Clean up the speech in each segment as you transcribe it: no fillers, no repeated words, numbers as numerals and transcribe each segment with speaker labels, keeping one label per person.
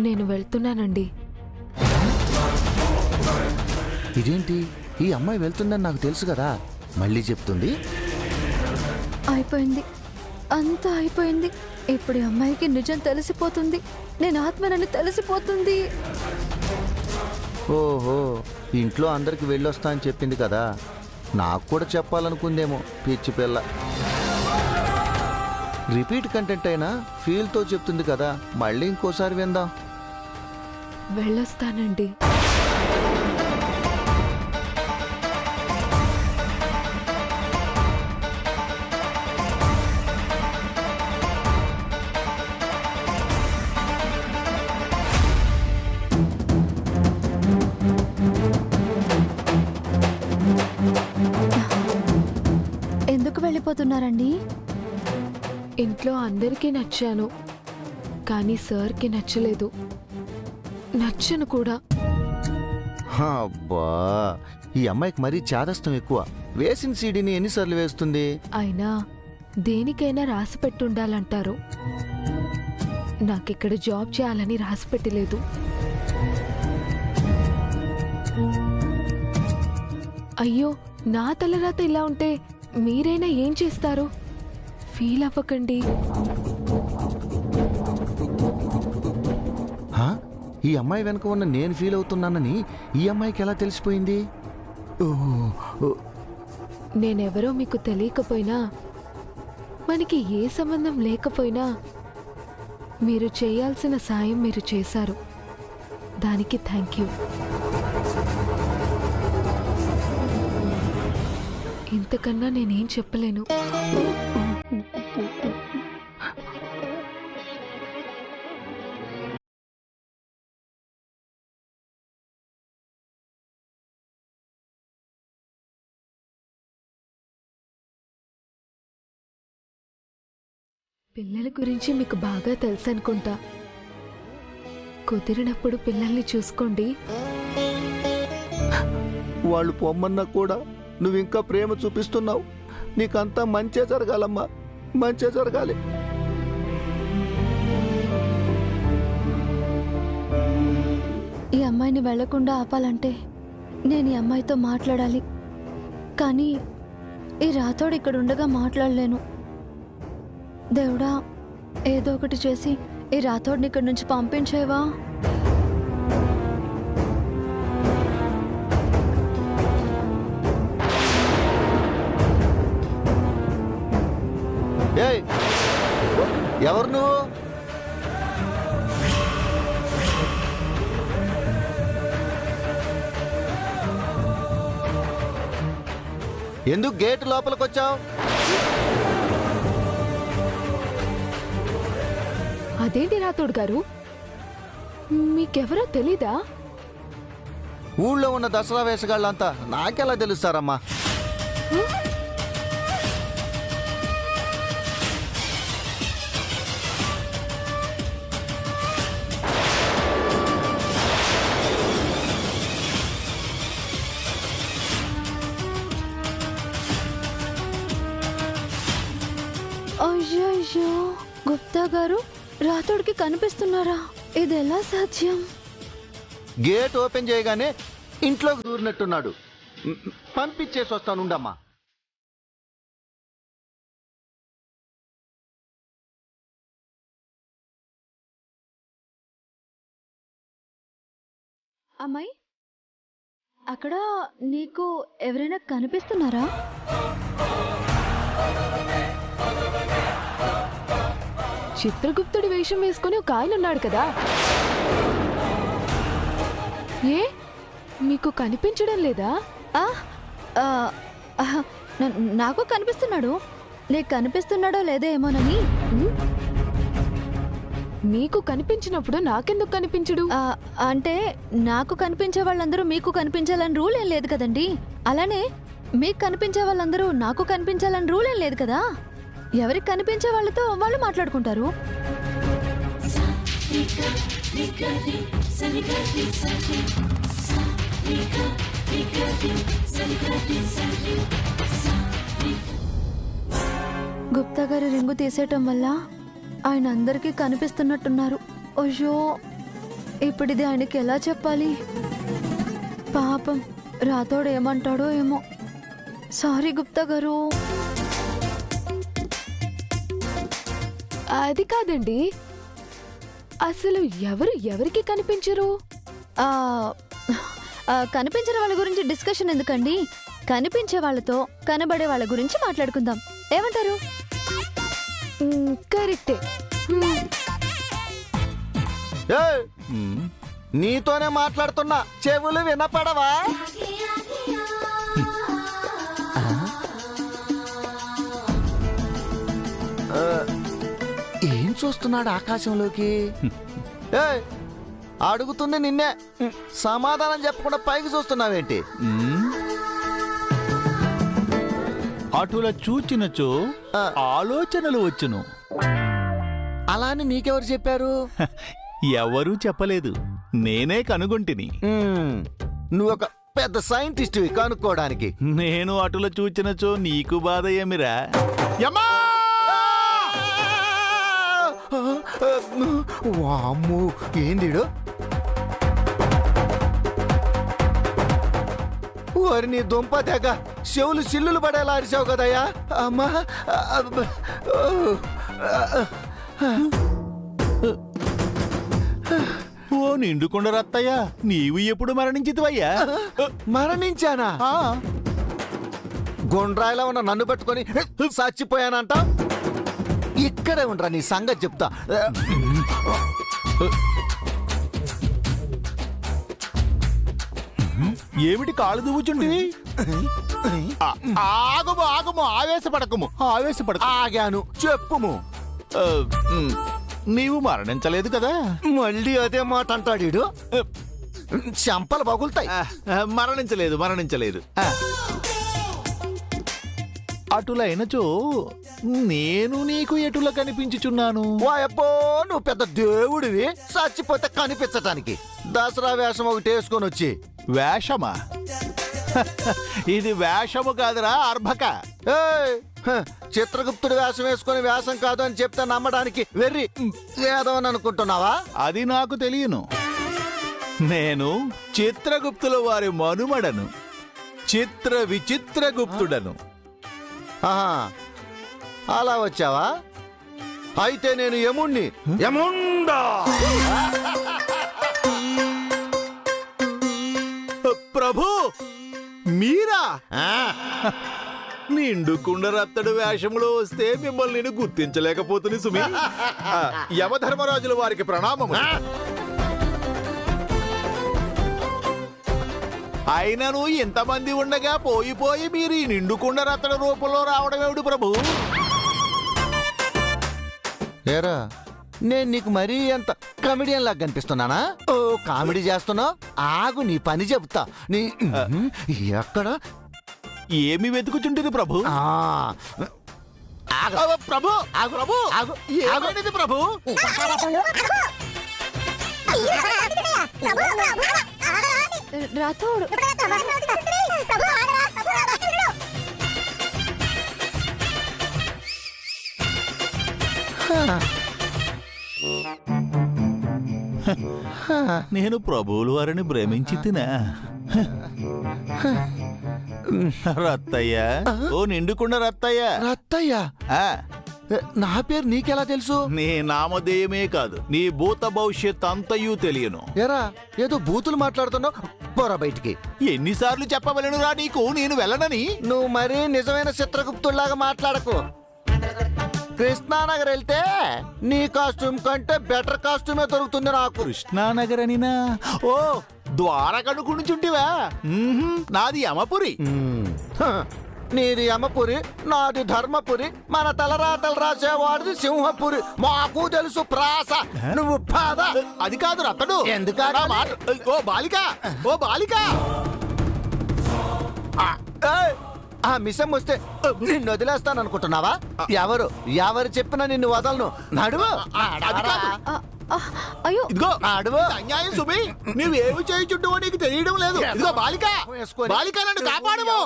Speaker 1: నేను వెళ్తున్నానండి.
Speaker 2: ఇదేంటి, ఈ అమ్మాయి వెళ్తుందని నాకు తెలుసు కదా, మళ్ళీ చెప్తుంది.
Speaker 3: అయిపోయింది, అంతా అయిపోయింది. ఇప్పుడు ఈ అమ్మాయికి నిజం తెలిసిపోతుంది, నేను ఆత్మనని తెలిసిపోతుంది.
Speaker 2: ఓహో, ఇంట్లో అందరికి వెళ్ళొస్తా అని చెప్పింది కదా, నాకు కూడా చెప్పాలనుకుందేమో పిచ్చి పిల్ల. రిపీట్ కంటెంట్ అయినా ఫీల్తో చెప్తుంది కదా, మళ్ళీ ఇంకోసారి విందాం.
Speaker 1: వెళ్ళొస్తానండి.
Speaker 3: ఎందుకు వెళ్ళిపోతున్నారండి?
Speaker 1: ఇంట్లో అందరికీ నచ్చాను, కానీ సార్కి నచ్చలేదు. నచ్చను కూడా.
Speaker 2: అబ్బా, ఈ అమ్మాయికి మరీ చాదస్తం ఎక్కువ. వేసిన సీడీని ఎన్నిసార్లు వేస్తుంది?
Speaker 1: అయినా దేనికైనా రాసి పెట్టుండాలంటారు. నాకిక్కడ జాబ్ చేయాలని రాసి పెట్టలేదు. అయ్యో, నా తలరాత ఇలా ఉంటే మీరైనా ఏం చేస్తారు? ఫీల్ అవ్వకండి.
Speaker 2: ఈ అమ్మాయి వెనుక ఉన్న నేను ఫీల్ అవుతున్నానని ఈ అమ్మాయికి ఎలా తెలిసిపోయింది?
Speaker 1: నేనెవరో మీకు తెలియకపోయినా, మనకి ఏ సంబంధం లేకపోయినా మీరు చేయాల్సిన సాయం మీరు చేశారు. దానికి థ్యాంక్ యూ. ఇంతకన్నా నేనేం చెప్పలేను. పిల్లల గురించి మీకు బాగా తెలుసు అనుకుంటా. కుదిరినప్పుడు పిల్లల్ని చూసుకోండి.
Speaker 2: వాళ్ళు పొమ్మన్నా కూడా నువ్వు ఇంకా ప్రేమ చూపిస్తున్నావు. నీకంతా మంచే జరగాలమ్మా, మంచే జరగాలి.
Speaker 3: ఈ అమ్మాయిని వెళ్లకుండా ఆపాలంటే నేను ఈ అమ్మాయితో మాట్లాడాలి. కానీ ఈ రాతోడు ఇక్కడ ఉండగా మాట్లాడలేను. దేవుడా, ఏదో ఒకటి చేసి ఈ రాతోడిని ఇక్కడి నుంచి పంపించేవా?
Speaker 2: ఏయ్, ఎవరు నువ్వు? ఎందుకు గేట్ లోపలికి వచ్చావు?
Speaker 1: అదేంటి రాతోడు గారు, మీకెవరో తెలీదా?
Speaker 2: ఊళ్ళో ఉన్న దసరా వేషగాళ్ళంతా నాకెలా తెలుస్తారమ్మా?
Speaker 3: అయ్యో, గుప్తా గారు రాతోడికి కనిపిస్తున్నారా? ఇది ఎలా సాధ్యం?
Speaker 2: గేట్ ఓపెన్ చేయగానే ఇంట్లోకి దూరినట్టున్నాడు. పంపించేసి వస్తానుండమ్మా.
Speaker 3: అమ్మాయి, అక్కడ నీకు ఎవరైనా కనిపిస్తున్నారా?
Speaker 1: చిత్రగుప్తుడి వేషం వేసుకుని ఒక ఆయన ఉన్నాడు కదా, ఏ మీకు కనిపించడం లేదా?
Speaker 3: నాకు కనిపిస్తున్నాడు. నీకు కనిపిస్తున్నాడో లేదో ఏమోనని.
Speaker 1: మీకు కనిపించినప్పుడు నాకెందుకు కనిపించడు?
Speaker 3: అంటే నాకు కనిపించే వాళ్ళందరూ మీకు కనిపించాలని రూల్ ఏం లేదు కదండి. అలానే మీకు కనిపించే వాళ్ళందరూ నాకు కనిపించాలని రూల్ ఏం లేదు కదా. ఎవరికి కనిపించే వాళ్ళతో వాళ్ళు మాట్లాడుకుంటారు. గుప్తా గారి రింగు తీసేయటం వల్ల ఆయన అందరికీ కనిపిస్తున్నట్టున్నారు. అయ్యో, ఇప్పుడు ఇది ఆయనకి ఎలా చెప్పాలి? పాపం రాతోడు ఏమంటాడో ఏమో. సారీ గుప్తా గారు.
Speaker 1: అది కాదండి, అసలు ఎవరు ఎవరికి కనిపించరు?
Speaker 3: ఆ, కనిపించిన వాళ్ళ గురించి డిస్కషన్ ఎందుకండి? కనిపించే వాళ్ళతో కనబడే వాళ్ళ గురించి మాట్లాడుకుందాం. ఏమంటారు?
Speaker 1: కరెక్టే.
Speaker 2: ఏయ్, నీతోనే మాట్లాడుతున్నా, చెవులు వినపడవా? ఏం చూస్తున్నాడు ఆకాశంలోకి? ఏయ్, అడుగుతుంది నిన్నే, సమాధానం చెప్పకుండా పైకి చూస్తున్నావేంటి?
Speaker 4: అటుల చూచినచో ఆలోచనలు వచ్చును.
Speaker 2: అలా అని నీకెవరు చెప్పారు?
Speaker 4: ఎవరూ చెప్పలేదు, నేనే కనుగొంటిని.
Speaker 2: నువ్వు ఒక పెద్ద సైంటిస్ట్ కనుక్కోవడానికి.
Speaker 4: నేను అటుల చూచినచో నీకు బాధ ఏమిరా? యమ్మా!
Speaker 2: వామ్మో, ఏందిడు? ఓరి నీ దుంప తెగ, చెవులు సిల్లులు పడేలా అరిచావు కదయ్యా. అమ్మా,
Speaker 4: ఓ నిండుకొండ రత్తయ్య, నీవు ఎప్పుడు మరణించితివయ్యా?
Speaker 2: మరణించానా? గుండ్రాయిలా ఉన్న నన్ను పెట్టుకొని చచ్చిపోయానంట. ఇక్కడే ఉండరా, నీ సంగతి చెప్తా.
Speaker 4: ఏమిటి కాళ్ళు దువ్వుచుంటివి? ఆగము ఆగము, ఆవేశపడకము, ఆవేశపడక.
Speaker 2: ఆగాను, చెప్పుము.
Speaker 4: నీవు మరణించలేదు కదా?
Speaker 2: మళ్ళీ అదే మాట అంటాడు. చెంపలు పగులుతాయి.
Speaker 4: మరణించలేదు, మరణించలేదు. అటులైనచో నేను నీకు ఎటుల కనిపించుచున్నాను?
Speaker 2: వాయబ్బో, నువ్వు పెద్ద దేవుడివి, చచ్చిపోతే కనిపించటానికి దసరా వేషం ఒకటి వేసుకొని వచ్చి.
Speaker 4: వేషమా? ఇది వేషము కాదురా, అర్భక.
Speaker 2: ఏయ్, చిత్రగుప్తుడు వేషం వేసుకొని వేషం కాదు అని చెప్తే నమ్మడానికి వెర్రి వేదం అనుకుంటున్నావా?
Speaker 4: అది నాకు తెలియను. నేను చిత్రగుప్తుల వారి మనుమడను, చిత్ర విచిత్రగుప్తుడను.
Speaker 2: ఆహా, అలా వచ్చావా? అయితే నేను యముణ్ణి. యముండా!
Speaker 4: ప్రభు, మీరా? నిండుకుండ రత్తడు వేషములో వస్తే మిమ్మల్ని నేను గుర్తించలేకపోతుంది సుమి. యమధర్మరాజుల వారికి ప్రణామము. అయినను ఇంతమంది ఉండగా పోయి మీరు ఈ నిండుకుండ రత్తడు రూపంలో రావడం ఏమిటి ప్రభు?
Speaker 2: ఏరా, నేను నీకు మరీ ఎంత కమెడియన్ లాగా కనిపిస్తున్నానా? ఓ, కామెడీ చేస్తున్నావు? ఆగు, నీ పని చెప్తా. నీ ఎక్కడ
Speaker 4: ఏమి వెతుకుచుంటుంది ప్రభు? ప్రభు, ప్రభు, ఏమైనది ప్రభు?
Speaker 3: రాతోడు
Speaker 4: నేను ప్రభువుల వారిని భ్రమించి తినా? రత్తయ్య, ఓ నిండుకుండ రత్తయ్య.
Speaker 2: రత్తయ్య?
Speaker 4: ఆ,
Speaker 2: నా పేరు నీకెలా తెలుసు?
Speaker 4: నీ నామధేయమే కాదు, నీ భూత భవిష్యత్ అంతయు తెలియను.
Speaker 2: ఎరా, ఏదో బూతులు మాట్లాడుతున్నావు, పోరా బయటికి.
Speaker 4: ఎన్నిసార్లు చెప్పవలెనురా నీకు నేను వెళ్ళనని?
Speaker 2: నువ్వు మరీ నిజమైన చిత్రగుప్తుల్లాగా మాట్లాడకు. కృష్ణానగర్ వెళ్తే నీ కాస్ట్యూమ్ కంటే బెటర్ కాస్ట్యూమే దొరుకుతుంది నాకు.
Speaker 4: కృష్ణానగర్ అనినా? ఓ, ద్వారకనుకుంటుంటివా? నాది యమపురి.
Speaker 2: నీది యమపురి, నాది ధర్మపురి, మన తలరాతలు రాసేవాడిది సింహపురి. మాకు తెలుసు ప్రాస. నువ్వు పాద.
Speaker 4: అది కాదు రత్తడు.
Speaker 2: ఎందుకా?
Speaker 4: ఓ బాలిక, ఓ బాలిక.
Speaker 2: ఆ మిసం వస్తే నిన్ను వదిలేస్తాను అనుకుంటున్నావా? ఎవరు చెప్పినా నిన్ను వదలను. నడువు.
Speaker 3: అయ్యో,
Speaker 4: ఇదిగో
Speaker 2: నడువు.
Speaker 4: అన్యాయం సుమి, నువ్వేమి చేయుచుంటావో నీకు తెలియడం లేదు. ఇదిగో బాలిక, బాలిక నన్ను కాపాడము.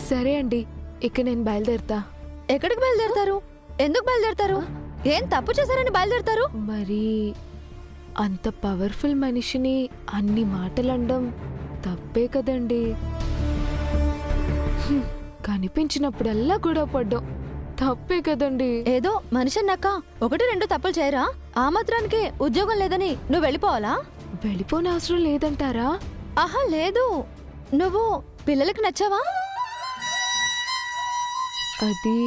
Speaker 1: సరే అండి, ఇక నేను బయలుదేరుతా.
Speaker 3: ఎక్కడికి బయలుదేరతారు? ఎందుకు బయలుదేరతారు? ఏం తప్పు చేశారని బయలుదేరతారు?
Speaker 1: మరి అంత పవర్ఫుల్ మనిషిని అన్ని మాటలండం తప్పే కదండి. కనిపించినప్పుడల్లా గొడవ పడ్డాం తప్పే కదండి.
Speaker 3: ఏదో మనిషి అన్నాక 1-2 తప్పులు చేయరా? ఆ మాత్రానికి ఉద్యోగం లేదని నువ్వు వెళ్ళిపోవాలా?
Speaker 1: వెళ్ళిపోనవసరం లేదంటారా?
Speaker 3: ఆహా లేదు, నువ్వు పిల్లలకి నచ్చావా?
Speaker 1: అది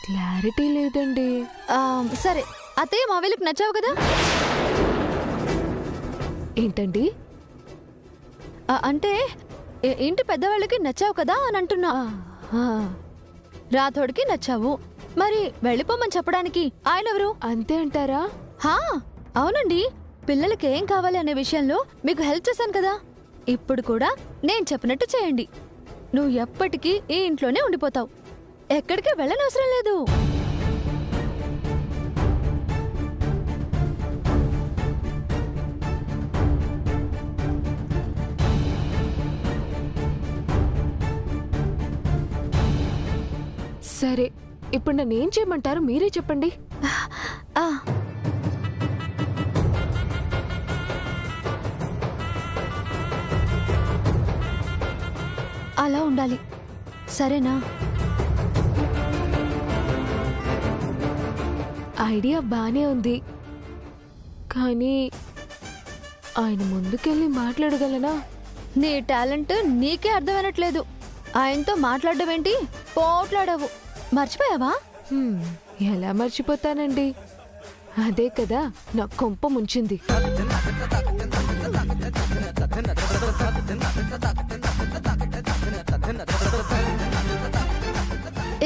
Speaker 1: క్లారిటీ లేదండి.
Speaker 3: సరే, అత్తయ్య మావయ్యలకు నచ్చావు కదా?
Speaker 1: ఏంటండి?
Speaker 3: అంటే ఇంటి పెద్దవాళ్ళకి నచ్చావు కదా అని అంటున్నా. రాథోడికి నచ్చావు, మరి వెళ్ళిపోమని చెప్పడానికి ఆయన ఎవరు?
Speaker 1: అంతే అంటారా?
Speaker 3: అవునండి, పిల్లలకి ఏం కావాలి అనే విషయంలో మీకు హెల్ప్ చేశాను కదా. ఇప్పుడు కూడా నేను చెప్పినట్టు చేయండి. నువ్వు ఎప్పటికీ ఈ ఇంట్లోనే ఉండిపోతావు, ఎక్కడికి వెళ్ళనవసరం లేదు.
Speaker 1: సరే, ఇప్పుడు నన్ను ఏం చేయమంటారు మీరే చెప్పండి.
Speaker 3: అలా ఉండాలి, సరేనా?
Speaker 1: ఐడియా బానే ఉంది, కానీ ఆయన ముందుకెళ్ళి మాట్లాడగలనా?
Speaker 3: నీ టాలెంట్ నీకే అర్థమైనట్లేదు. ఆయనతో మాట్లాడడం ఏంటి, పోట్లాడవు. మర్చిపోయావా?
Speaker 1: ఎలా మర్చిపోతానండి, అదే కదా నా కొంప ముంచింది.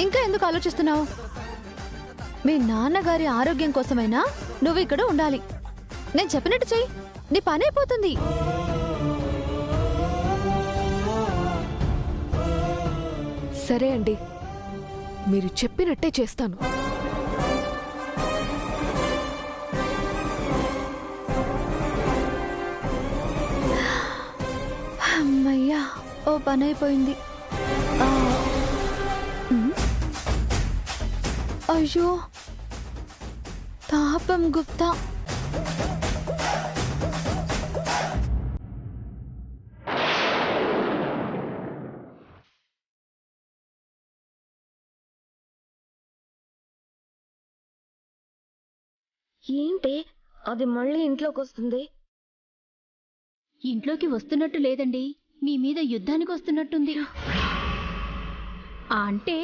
Speaker 3: ఇంకా ఎందుకు ఆలోచిస్తున్నావు? మీ నాన్నగారి ఆరోగ్యం కోసమైనా నువ్వు ఇక్కడ ఉండాలి. నేను చెప్పినట్టు చెయ్యి, నీ పని అయిపోతుంది.
Speaker 1: సరే అండి, మీరు చెప్పినట్టే చేస్తాను.
Speaker 3: అమ్మయ్యా, ఓ పని అయిపోయింది. అయ్యో తాపం గుప్తా.
Speaker 5: ఏంటి అది మళ్ళీ ఇంట్లోకి వస్తుంది?
Speaker 6: ఇంట్లోకి వస్తున్నట్టు లేదండి, మీ మీద యుద్ధానికి వస్తున్నట్టుంది. అంటే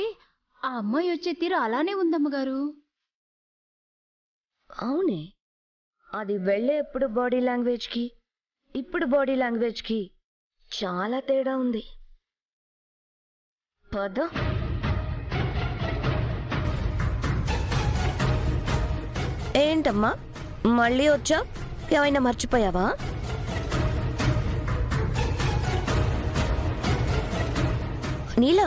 Speaker 6: ఆ అమ్మాయి వచ్చే తీరు అలానే ఉందమ్మగారు.
Speaker 5: అవునే, అది వెళ్ళేప్పుడు బాడీ లాంగ్వేజ్కి ఇప్పుడు బాడీ లాంగ్వేజ్కి చాలా తేడా ఉంది. పద. ఏంటమ్మా మళ్ళీ వచ్చా? ఏమైనా మర్చిపోయావా? నీలా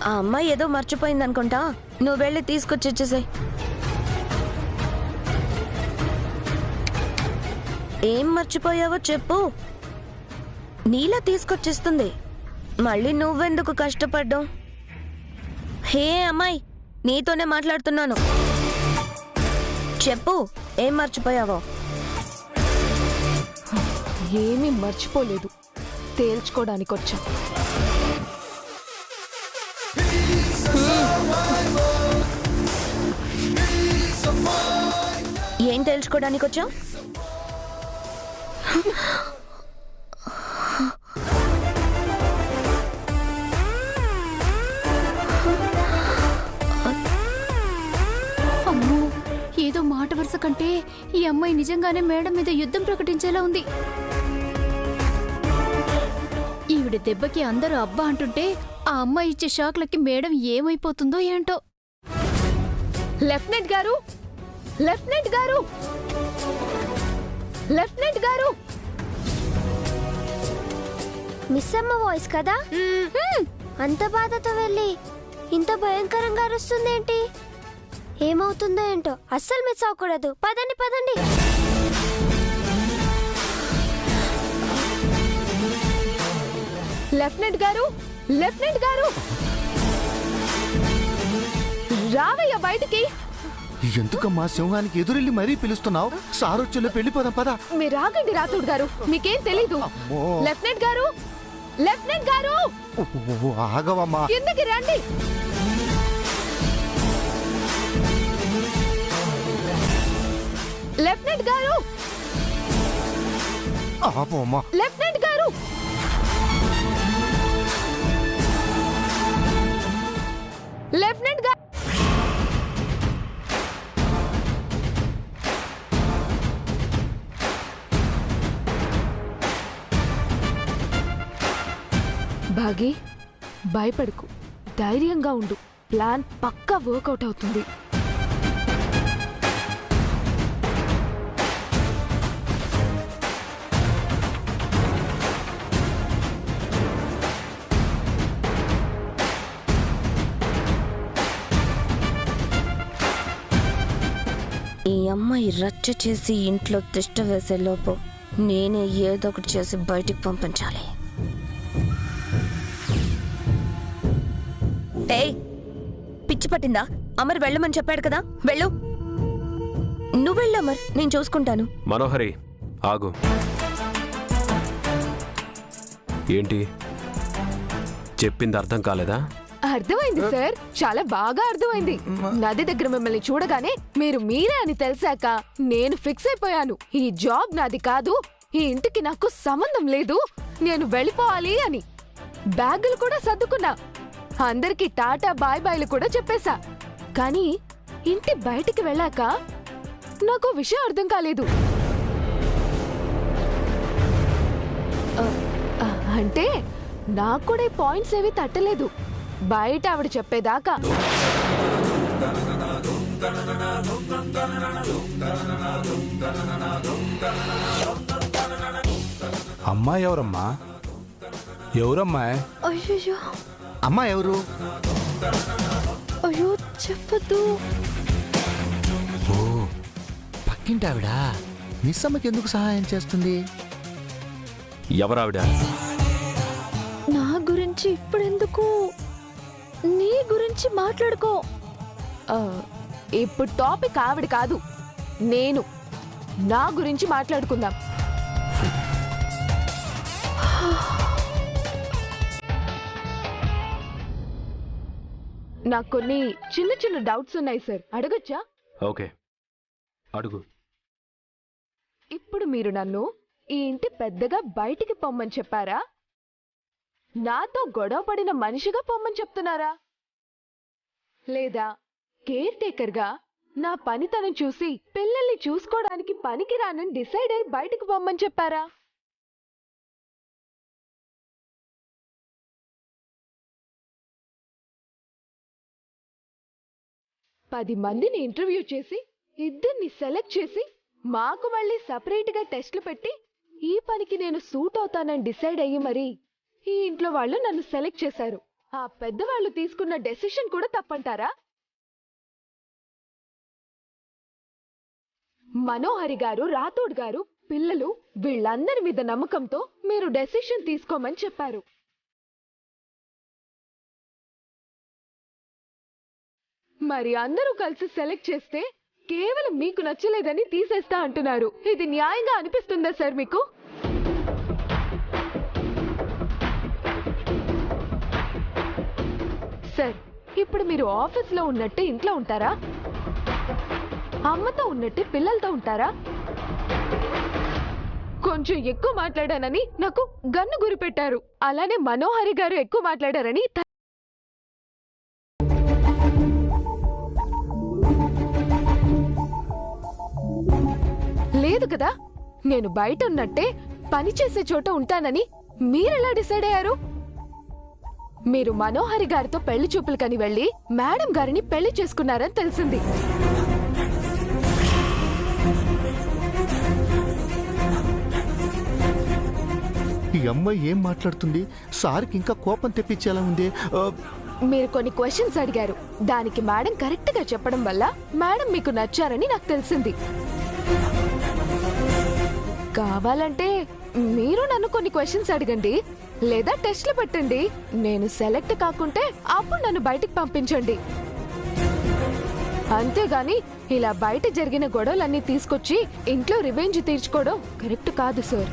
Speaker 5: ఆ అమ్మాయి ఏదో మర్చిపోయిందనుకుంటా, నువ్వు వెళ్ళి తీసుకొచ్చేసేయ్. ఏం మర్చిపోయావో చెప్పు, నీలా తీసుకొచ్చేస్తుంది. మళ్ళీ నువ్వెందుకు కష్టపడ్డావు? హే అమ్మాయి, నీతోనే మాట్లాడుతున్నాను, చెప్పు ఏం మర్చిపోయావో.
Speaker 1: ఏమీ మర్చిపోలేదు, తేల్చుకోవడానికి వచ్చా.
Speaker 5: ఏం తెలుసుకోవడానికి వచ్చావు?
Speaker 6: అమ్మో, ఏదో మాట వరుస కంటే ఈ అమ్మాయి నిజంగానే మేడం మీద యుద్ధం ప్రకటించేలా ఉంది. ఈవిడ దెబ్బకి అందరూ అబ్బా అంటుంటే ఆ అమ్మాయి ఇచ్చే షాక్లకి మేడం ఏమైపోతుందో ఏంటో.
Speaker 1: లెఫ్టినెంట్ గారు, లెఫ్టినెంట్ గారు, లెఫ్టినెంట్ గారు.
Speaker 7: మిస్ అమ్మ వాయిస్ కదా? అంత బాధతో వెళ్ళి ఇంత భయంకరంగా అరుస్తుందేంటి? ఏమవుతుందో ఏంటో, అస్సలు మిస్ అవ్వకూడదు. పదండి పదండి.
Speaker 1: లెఫ్టినెంట్ గారు, లెఫ్టినెంట్ గారు, రావయ్య బయటికి.
Speaker 2: ఎందుకమ్మా సింహానికి ఎదురెళ్ళి మరీ పిలుస్తున్నావు? సారొచ్చేలో పెళ్లిపోదాం పదా.
Speaker 1: మీరు ఆగండి రాథోడ్ గారు, మీకేం తెలీదు. లెఫ్టినెంట్ గారు, లెఫ్టినెంట్ గారు,
Speaker 2: ఆగవమ్మా.
Speaker 1: కిందకి రండి. లెఫ్టినెంట్ గారు,
Speaker 2: ఆపమ్మా.
Speaker 1: లెఫ్టినెంట్ గారు, లెఫ్టినెంట్ గారు. భాగి, భయపడకు, ధైర్యంగా ఉండు. ప్లాన్ పక్కా వర్కౌట్ అవుతుంది.
Speaker 5: ఈ అమ్మాయి రచ్చ చేసి ఇంట్లో తిష్ట వేసే లోపు నేనే ఏదో ఒకటి చేసి బయటికి పంపించాలి. ఏయ్, పిచ్చి పట్టిందా? అమర్ వెళ్ళమని చెప్పాడు కదా, వెళ్ళు. నువ్వు వెళ్ళు అమర్, నేను చూసుకుంటాను.
Speaker 8: మనోహరి ఆగు. ఏంటి చెప్పింది అర్థం కాలేదా?
Speaker 1: అర్థమైంది సార్, చాలా బాగా అర్థమైంది. నది దగ్గర మిమ్మల్ని చూడగానే మీరే అని తెలిసాక నేను ఫిక్స్ అయిపోయాను. ఈ జాబ్ నాది కాదు, ఈ ఇంటికి నాకు సంబంధం లేదు, నేను వెళ్ళిపోవాలి అని. బ్యాగులు కూడా సర్దుకున్నా, అందరికి టాటా బాయ్ బాయ్లు కూడా చెప్పేశా. కానీ ఇంటి బయటికి వెళ్ళాక నాకు విషయం అర్థం కాలేదు. అంటే నాకు కూడా ఈ పాయింట్స్ ఏవి తట్టలేదు బయట ఆవిడ చెప్పేదాకా.
Speaker 9: అమ్మాయి ఎవరమ్మా? ఎవరమ్మాయి?
Speaker 3: అయ్యో,
Speaker 2: అమ్మా ఎవరు?
Speaker 3: అయ్యో చెప్పద్దు.
Speaker 2: ఓ, పక్కింటి ఆవిడ. మిస్ అమ్మకి ఎందుకు సహాయం చేస్తుంది?
Speaker 8: ఎవరావిడ?
Speaker 3: నా గురించి ఇప్పుడెందుకు, నీ గురించి మాట్లాడుకో.
Speaker 1: ఇప్పుడు టాపిక్ ఆవిడ కాదు, నేను. నా గురించి మాట్లాడుకుందాం. నాకు కొన్ని చిన్న చిన్న డౌట్స్ ఉన్నాయి సార్, అడగచ్చా?
Speaker 8: ఓకే, అడుగు.
Speaker 1: ఇప్పుడు మీరు నన్ను ఈ ఇంటి పెద్దగా బయటికి పొమ్మని చెప్పారా, నాతో గొడవ పడిన మనిషిగా పొమ్మని చెప్తున్నారా, లేదా కేర్ టేకర్గా నా పనితనం చూసి పిల్లల్ని చూసుకోవడానికి పనికి రానని డిసైడ్ అయి బయటకు పొమ్మని చెప్పారా? పది మందిని ఇంటర్వ్యూ చేసి ఇద్దరిని సెలెక్ట్ చేసి మాకు మళ్ళీ సపరేట్గా టెస్ట్లు పెట్టి ఈ పనికి నేను సూట్ అవుతానని డిసైడ్ అయ్యి మరి ఈ ఇంట్లో వాళ్ళు నన్ను సెలెక్ట్ చేశారు. ఆ పెద్దవాళ్ళు తీసుకున్న డెసిషన్ కూడా తప్పంటారా? మనోహరి గారు, రాథోడ్ గారు, పిల్లలు వీళ్ళందరి మీద నమ్మకంతో మీరు డెసిషన్ తీసుకోమని చెప్పారు. మరి అందరూ కలిసి సెలెక్ట్ చేస్తే కేవలం మీకు నచ్చలేదని తీసేస్తా అంటున్నారు. ఇది న్యాయంగా అనిపిస్తుందా సార్ మీకు? సార్, ఇప్పుడు మీరు ఆఫీస్లో ఉన్నట్టు ఇంట్లో ఉంటారా? అమ్మతో ఉన్నట్టు పిల్లలతో ఉంటారా? కొంచెం ఎక్కువ మాట్లాడానని నాకు గన్ను గురి పెట్టారు. అలానే మనోహరి గారు ఎక్కువ మాట్లాడారని లేదు కదా. నేను బయట ఉన్నట్టే పని చేసే చోట ఉంటానని మీరెలా డిసైడ్ అయ్యారు? మీరు మనోహరి గారితో పెళ్లి చూపులకని వెళ్ళి మేడం గారిని పెళ్లి చేసుకున్నారని తెలిసింది.
Speaker 2: ఈ అమ్మాయి ఏం మాట్లాడుతుంది? సార్కి ఇంకా కోపం తెప్పించేలా ఉంది.
Speaker 1: మీరు కొన్ని క్వశ్చన్స్ అడిగారు, దానికి మేడం కరెక్ట్ గా చెప్పడం వల్ల మేడం మీకు నచ్చారని నాకు తెలిసింది. కావాలంటే మీరు నన్ను కొన్ని క్వశ్చన్స్ అడగండి, లేదా టెస్ట్లు పెట్టండి. నేను సెలెక్ట్ కాకుంటే అప్పుడు నన్ను బయటికి పంపించండి. అంతేగాని ఇలా బయట జరిగిన గొడవలన్నీ తీసుకొచ్చి ఇంట్లో రివెంజ్ తీర్చుకోవడం కరెక్ట్ కాదు సార్.